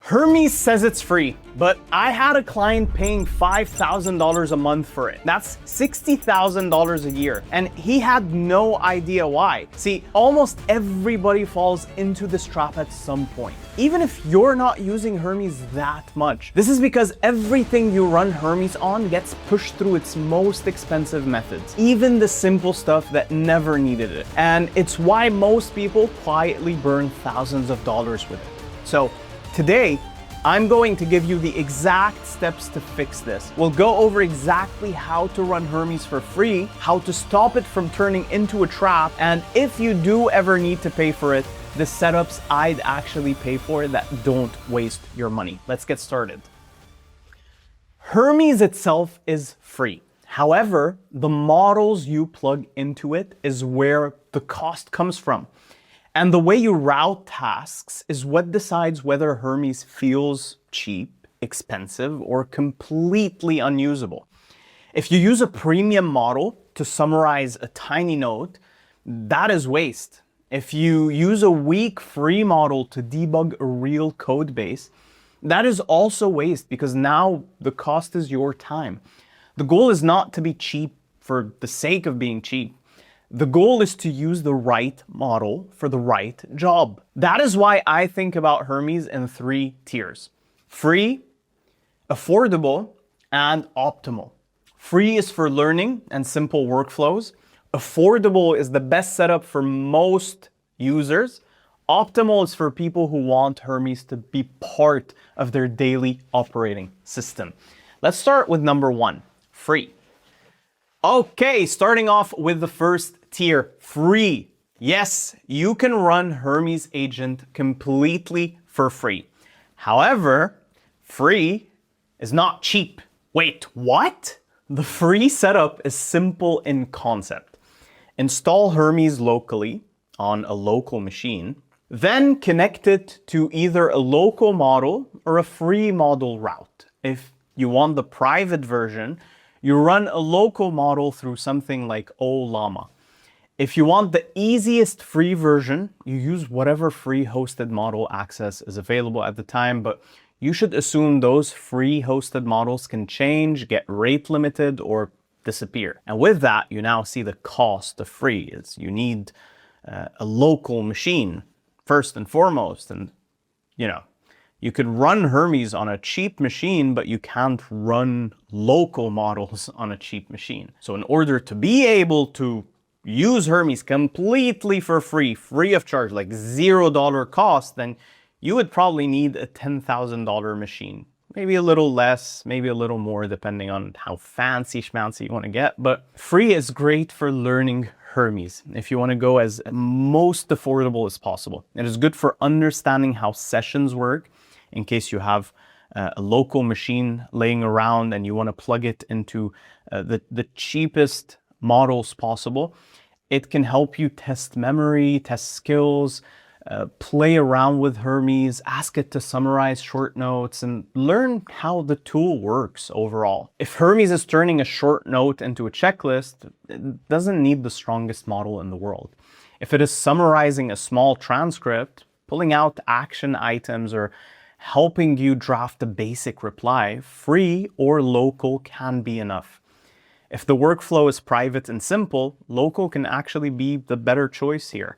Hermes says it's free, but I had a client paying $5,000 a month for it. That's $60,000 a year, and he had no idea why. See, almost everybody falls into this trap at some point, even if you're not using Hermes that much. This is because everything you run Hermes on gets pushed through its most expensive methods, even the simple stuff that never needed it. And it's why most people quietly burn thousands of dollars with it. So today, I'm going to give you the exact steps to fix this. We'll go over exactly how to run Hermes for free, how to stop it from turning into a trap, and if you do ever need to pay for it, the setups I'd actually pay for that don't waste your money. Let's get started. Hermes itself is free. However, the models you plug into it is where the cost comes from. And the way you route tasks is what decides whether Hermes feels cheap, expensive, or completely unusable. If you use a premium model to summarize a tiny note, that is waste. If you use a weak free model to debug a real code base, that is also waste because now the cost is your time. The goal is not to be cheap for the sake of being cheap. The goal is to use the right model for the right job. That is why I think about Hermes in 3 tiers: free, affordable, and optimal. Free is for learning and simple workflows. Affordable is the best setup for most users. Optimal is for people who want Hermes to be part of their daily operating system. Let's start with number 1, free. Okay, starting off with the first tier, free. Yes, you can run Hermes Agent completely for free. However, free is not cheap. Wait, what? The free setup is simple in concept. Install Hermes locally on a local machine, then connect it to either a local model or a free model route. If you want the private version, you run a local model through something like Ollama. If you want the easiest free version, you use whatever free hosted model access is available at the time, but you should assume those free hosted models can change, get rate limited, or disappear. And with that, you now see the cost of free. You need a local machine first and foremost, and you could run Hermes on a cheap machine, but you can't run local models on a cheap machine. So in order to be able to use Hermes completely for free, free of charge, like $0 cost, then you would probably need a $10,000 machine. Maybe a little less, maybe a little more, depending on how fancy schmancy you want to get. But free is great for learning Hermes if you want to go as most affordable as possible. It is good for understanding how sessions work in case you have a local machine laying around and you want to plug it into the cheapest models possible. It can help you test memory, test skills, play around with Hermes, ask it to summarize short notes, and learn how the tool works overall. If Hermes is turning a short note into a checklist, it doesn't need the strongest model in the world. If it is summarizing a small transcript, pulling out action items, or helping you draft a basic reply, free or local can be enough. If the workflow is private and simple, local can actually be the better choice here.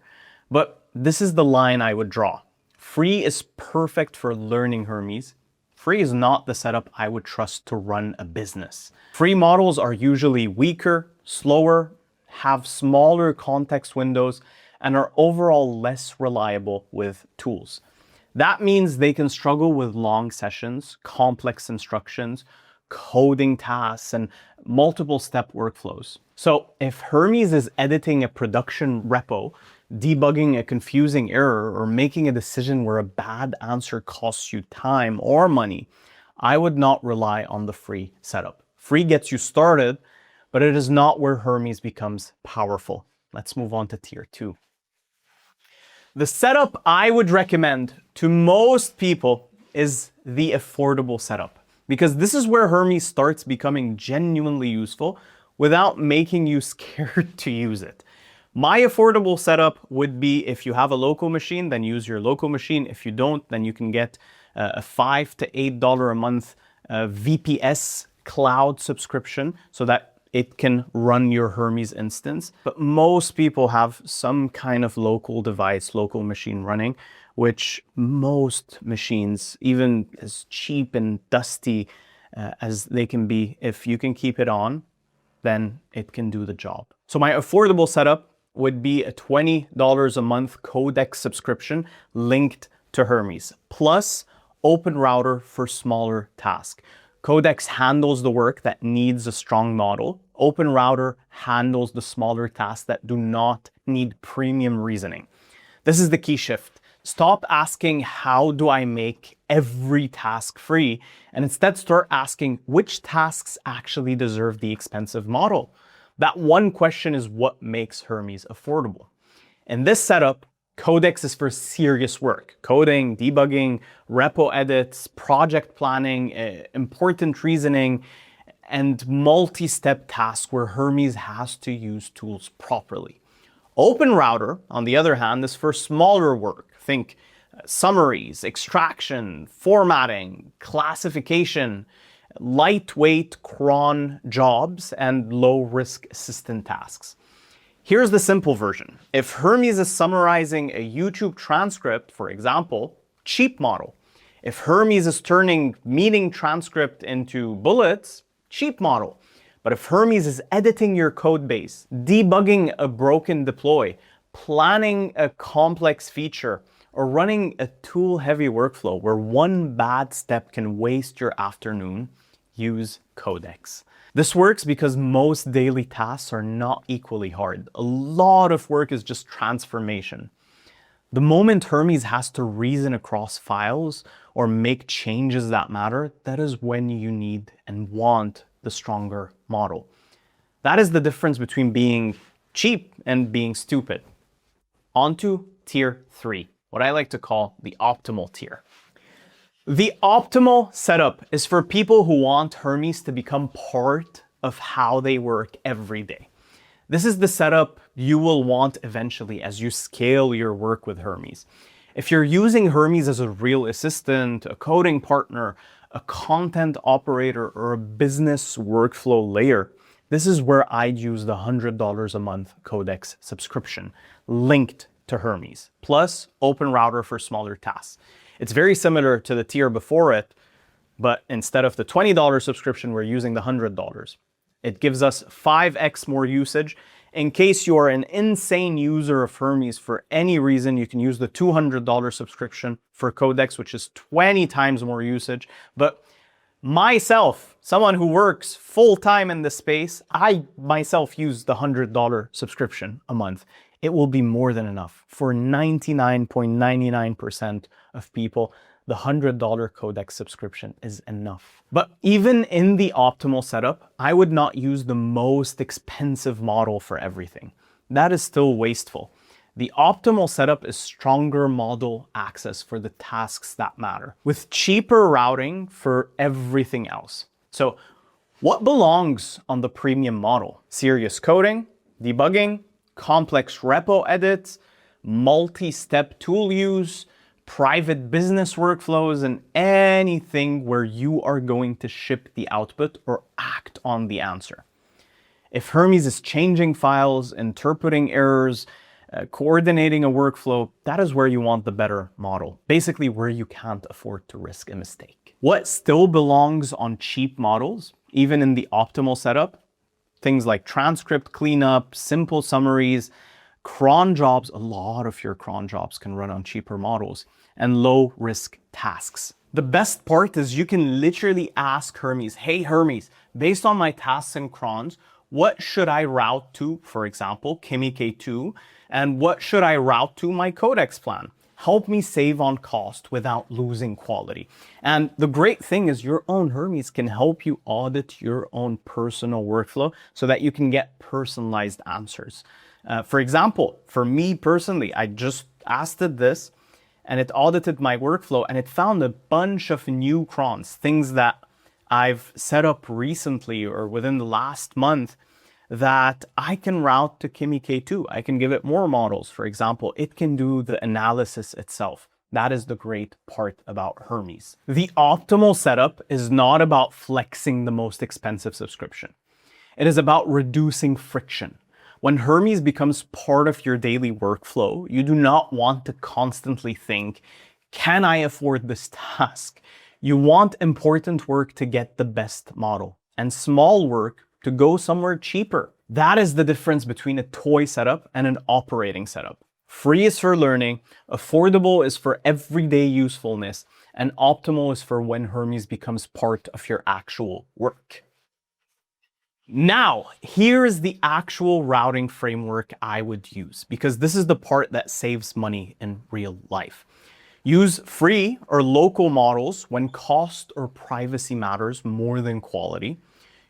But this is the line I would draw. Free is perfect for learning Hermes. Free is not the setup I would trust to run a business. Free models are usually weaker, slower, have smaller context windows, and are overall less reliable with tools. That means they can struggle with long sessions, complex instructions, coding tasks, and multiple step workflows. So if Hermes is editing a production repo, debugging a confusing error, or making a decision where a bad answer costs you time or money, I would not rely on the free setup. Free gets you started, but it is not where Hermes becomes powerful. Let's move on to tier 2. The setup I would recommend to most people is the affordable setup, because this is where Hermes starts becoming genuinely useful without making you scared to use it. My affordable setup would be, if you have a local machine, then use your local machine. If you don't, then you can get a $5 to $8 a month VPS cloud subscription so that it can run your Hermes instance. But most people have some kind of local device, local machine running, which most machines, even as cheap and dusty as they can be, if you can keep it on, then it can do the job. So my affordable setup would be a $20 a month Codex subscription linked to Hermes, plus OpenRouter for smaller tasks. Codex handles the work that needs a strong model. OpenRouter handles the smaller tasks that do not need premium reasoning. This is the key shift. Stop asking, how do I make every task free? And instead start asking, which tasks actually deserve the expensive model? That one question is what makes Hermes affordable. In this setup, Codex is for serious work: coding, debugging, repo edits, project planning, important reasoning, and multi-step tasks where Hermes has to use tools properly. OpenRouter, on the other hand, is for smaller work. Think summaries, extraction, formatting, classification, lightweight cron jobs, and low-risk assistant tasks. Here's the simple version. If Hermes is summarizing a YouTube transcript, for example, cheap model. If Hermes is turning meeting transcript into bullets, cheap model. But if Hermes is editing your code base, debugging a broken deploy, planning a complex feature, or running a tool-heavy workflow where one bad step can waste your afternoon, use Codex. This works because most daily tasks are not equally hard. A lot of work is just transformation. The moment Hermes has to reason across files or make changes that matter, that is when you need and want the stronger model. That is the difference between being cheap and being stupid. On to tier 3, what I like to call the optimal tier. The optimal setup is for people who want Hermes to become part of how they work every day. This is the setup you will want eventually as you scale your work with Hermes. If you're using Hermes as a real assistant, a coding partner, a content operator, or a business workflow layer, this is where I'd use the $100 a month Codex subscription linked to Hermes, plus OpenRouter for smaller tasks. It's very similar to the tier before it, but instead of the $20 subscription, we're using the $100. It gives us 5x more usage. In case you're an insane user of Hermes for any reason, you can use the $200 subscription for Codex, which is 20 times more usage. But myself, someone who works full-time in this space, I myself use the $100 subscription a month. It will be more than enough. For 99.99% of people, the $100 Codex subscription is enough. But even in the optimal setup, I would not use the most expensive model for everything. That is still wasteful. The optimal setup is stronger model access for the tasks that matter, with cheaper routing for everything else. So what belongs on the premium model? Serious coding, debugging, complex repo edits, multi-step tool use, private business workflows, and anything where you are going to ship the output or act on the answer. If Hermes is changing files, interpreting errors, coordinating a workflow, that is where you want the better model. Basically where you can't afford to risk a mistake. What still belongs on cheap models, even in the optimal setup? Things like transcript cleanup, simple summaries, cron jobs. A lot of your cron jobs can run on cheaper models, and low risk tasks. The best part is you can literally ask Hermes, hey Hermes, based on my tasks and crons, what should I route to, for example, Kimi K2, and what should I route to my Codex plan? Help me save on cost without losing quality. And the great thing is your own Hermes can help you audit your own personal workflow so that you can get personalized answers. For example, for me personally, I just asked it this and it audited my workflow and it found a bunch of new crons, things that I've set up recently or within the last month that I can route to Kimi K2. I can give it more models. For example, it can do the analysis itself. That is the great part about Hermes. The optimal setup is not about flexing the most expensive subscription. It is about reducing friction. When Hermes becomes part of your daily workflow, you do not want to constantly think, can I afford this task? You want important work to get the best model and small work to go somewhere cheaper. That is the difference between a toy setup and an operating setup. Free is for learning, affordable is for everyday usefulness, and optimal is for when Hermes becomes part of your actual work. Now, here's the actual routing framework I would use, because this is the part that saves money in real life. Use free or local models when cost or privacy matters more than quality.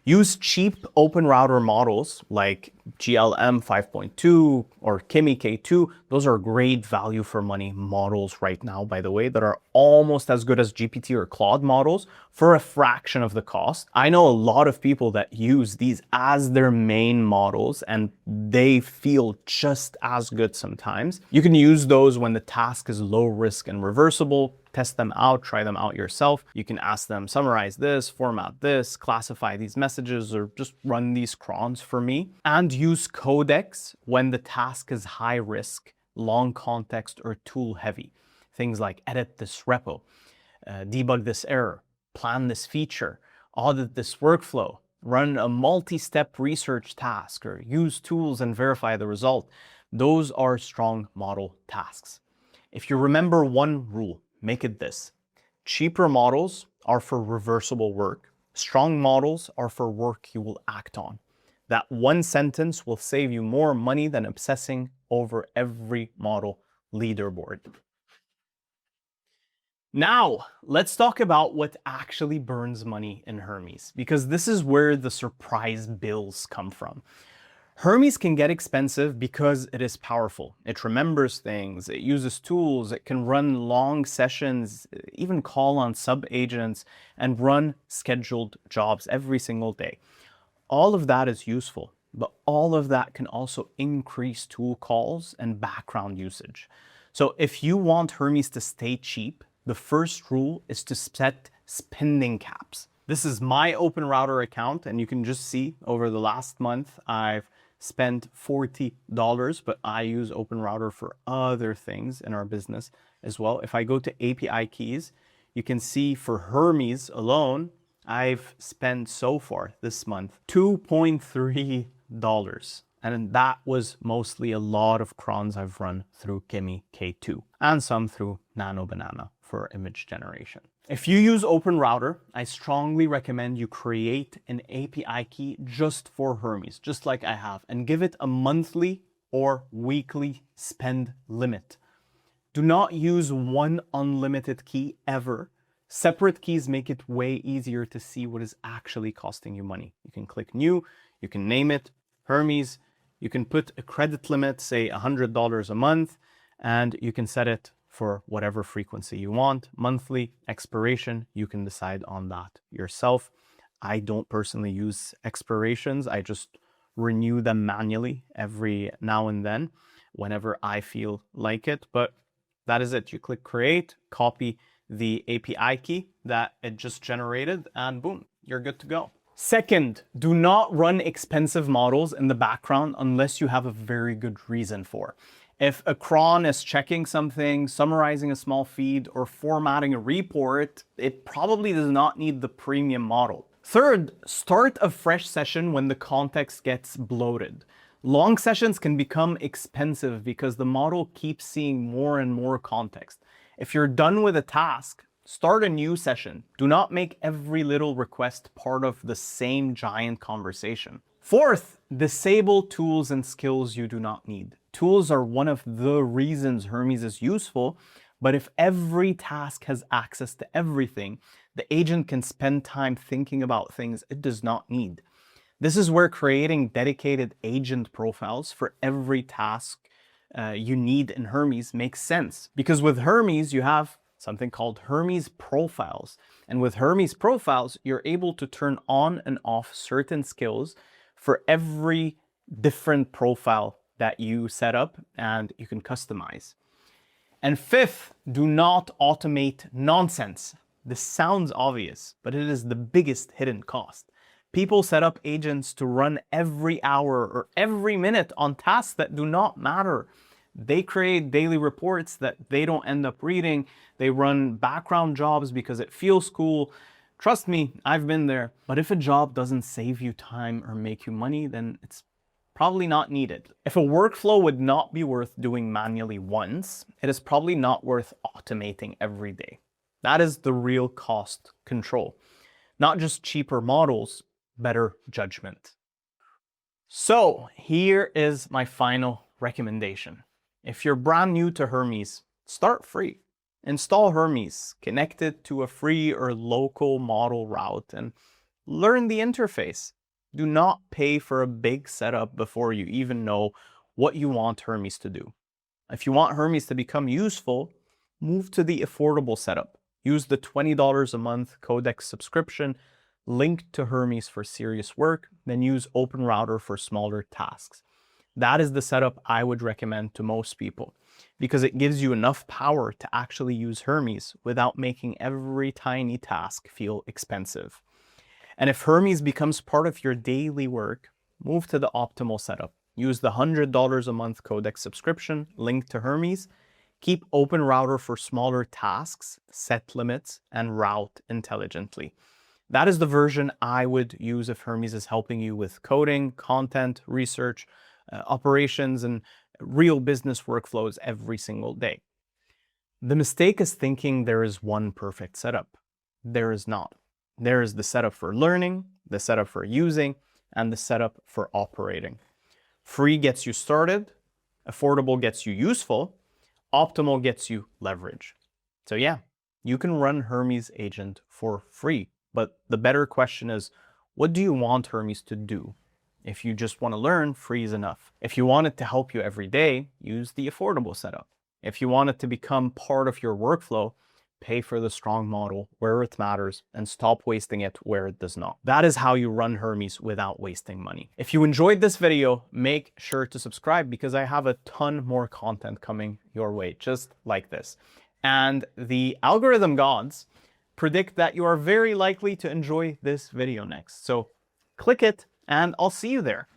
Use cheap OpenRouter models like GLM 5.2 or Kimi K2. Those are great value for money models right now, by the way, that are almost as good as GPT or Claude models for a fraction of the cost. I know a lot of people that use these as their main models and they feel just as good sometimes. You can use those when the task is low risk and reversible. Test them out, try them out yourself. You can ask them, summarize this, format this, classify these messages, or just run these crons for me. And use Codex when the task is high risk, long context, or tool heavy. Things like edit this repo, debug this error, plan this feature, audit this workflow, run a multi-step research task, or use tools and verify the result. Those are strong model tasks. If you remember one rule, make it this. Cheaper models are for reversible work. Strong models are for work you will act on. That one sentence will save you more money than obsessing over every model leaderboard. Now, let's talk about what actually burns money in Hermes, because this is where the surprise bills come from. Hermes can get expensive because it is powerful. It remembers things, it uses tools, it can run long sessions, even call on sub-agents, and run scheduled jobs every single day. All of that is useful, but all of that can also increase tool calls and background usage. So if you want Hermes to stay cheap, the first rule is to set spending caps. This is my OpenRouter account, and you can just see over the last month, I've spent $40, but I use OpenRouter for other things in our business as well. If I go to API keys, you can see for Hermes alone, I've spent so far this month $2.3. And that was mostly a lot of crons I've run through Kimi K2 and some through Nano Banana for image generation. If you use OpenRouter, I strongly recommend you create an API key just for Hermes, just like I have, and give it a monthly or weekly spend limit. Do not use one unlimited key ever. Separate keys make it way easier to see what is actually costing you money. You can click new, you can name it Hermes, you can put a credit limit, say $100 a month, and you can set it for whatever frequency you want. Monthly, expiration, you can decide on that yourself. I don't personally use expirations. I just renew them manually every now and then whenever I feel like it. But that is it. You click create, copy the API key that it just generated, and boom, you're good to go. Second, do not run expensive models in the background unless you have a very good reason for. If a cron is checking something, summarizing a small feed, or formatting a report, it probably does not need the premium model. Third, start a fresh session when the context gets bloated. Long sessions can become expensive because the model keeps seeing more and more context. If you're done with a task, start a new session. Do not make every little request part of the same giant conversation. Fourth, disable tools and skills you do not need. Tools are one of the reasons Hermes is useful, but if every task has access to everything, the agent can spend time thinking about things it does not need. This is where creating dedicated agent profiles for every task you need in Hermes makes sense. Because with Hermes, you have something called Hermes profiles. And with Hermes profiles, you're able to turn on and off certain skills for every different profile that you set up, and you can customize. And fifth, do not automate nonsense. This sounds obvious, but it is the biggest hidden cost. People set up agents to run every hour or every minute on tasks that do not matter. They create daily reports that they don't end up reading. They run background jobs because it feels cool. Trust me, I've been there. But if a job doesn't save you time or make you money, then it's probably not needed. If a workflow would not be worth doing manually once, it is probably not worth automating every day. That is the real cost control. Not just cheaper models, better judgment. So here is my final recommendation. If you're brand new to Hermes, start free. Install Hermes, connect it to a free or local model route, and learn the interface. Do not pay for a big setup before you even know what you want Hermes to do. If you want Hermes to become useful, move to the affordable setup. Use the $20 a month Codex subscription, linked to Hermes for serious work, then use OpenRouter for smaller tasks. That is the setup I would recommend to most people because it gives you enough power to actually use Hermes without making every tiny task feel expensive. And if Hermes becomes part of your daily work, move to the optimal setup. Use the $100 a month Codex subscription linked to Hermes. Keep OpenRouter for smaller tasks, set limits, and route intelligently. That is the version I would use if Hermes is helping you with coding, content, research, operations, and real business workflows every single day. The mistake is thinking there is one perfect setup. There is not. There is the setup for learning, the setup for using, and the setup for operating. Free gets you started, affordable gets you useful, optimal gets you leverage. So yeah, you can run Hermes Agent for free, but the better question is, what do you want Hermes to do? If you just want to learn, free is enough. If you want it to help you every day, use the affordable setup. If you want it to become part of your workflow, pay for the strong model where it matters and stop wasting it where it does not. That is how you run Hermes without wasting money. If you enjoyed this video, make sure to subscribe because I have a ton more content coming your way, just like this. And the algorithm gods predict that you are very likely to enjoy this video next. So click it and I'll see you there.